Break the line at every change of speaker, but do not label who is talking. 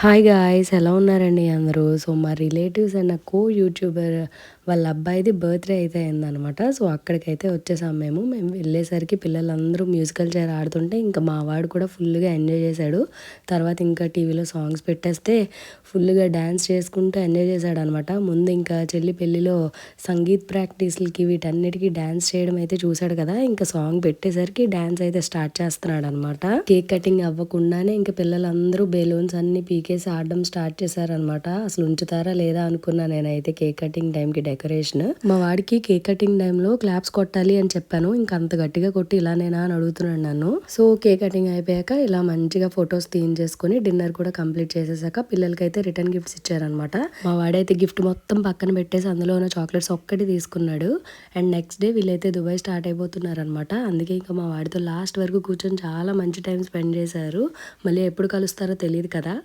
Hi guys ఎలా ఉన్నారండి అందరూ? సో, మా రిలేటివ్స్ అండ్ యూట్యూబర్ వాళ్ళ అబ్బాయిది బర్త్‌డే అయితే అయిందనమాట. సో, అక్కడికైతే వచ్చేసాం మేము. మేము వెళ్ళేసరికి పిల్లలందరూ మ్యూజికల్ చైర్ ఆడుతుంటే ఇంకా మా వాడు కూడా ఫుల్‌గా ఎంజాయ్ చేశాడు. తర్వాత ఇంకా టీవీలో సాంగ్స్ పెట్టేస్తే ఫుల్‌గా డాన్స్ చేసుకుంటూ ఎంజాయ్ చేశాడనమాట. ముందు ఇంకా చెల్లి పెళ్లిలో సంగీత్ ప్రాక్టీస్‌లకి వీటన్నిటికి డాన్స్ చేయడం అయితే చూశాడు కదా! ఇంకా సాంగ్ పెట్టేసరికి డాన్స్ అయితే స్టార్ట్ చేస్తున్నాడనమాట. కేక్ కటింగ్ అవ్వకుండానే ఇంకా పిల్లలందరూ బెలూన్స్ అన్నీ పీకేసి ఆడడం స్టార్ట్ చేశారనమాట. అసలు ఉంచుతారా లేదా అనుకున్నా నేనైతే కేక్ కటింగ్ టైంకి డెకరేషన్. మా వాడికి కేక్ కటింగ్ టైంలో క్లాప్స్ కొట్టాలి అని చెప్పాను. ఇంకా అంత గట్టిగా కొట్టి ఇలానేనా అని అడుగుతున్నాడు నన్ను. సో కేక్ కటింగ్ అయిపోయాక ఇలా మంచిగా ఫొటోస్ తీయించేసుకుని డిన్నర్ కూడా కంప్లీట్ చేసేసాక పిల్లలకైతే రిటర్న్ గిఫ్ట్స్ ఇచ్చారనమాట. మా వాడైతే గిఫ్ట్ మొత్తం పక్కన పెట్టేసి అందులో ఉన్న చాక్లెట్స్ ఒక్కటి తీసుకున్నాడు. అండ్ నెక్స్ట్ డే వీళ్ళైతే దుబాయ్ స్టార్ట్ అయిపోతున్నారనమాట. అందుకే ఇంకా మా వాడితో లాస్ట్ వరకు కూర్చొని చాలా మంచి టైం స్పెండ్ చేశారు. మళ్ళీ ఎప్పుడు కలుస్తారో తెలియదు కదా.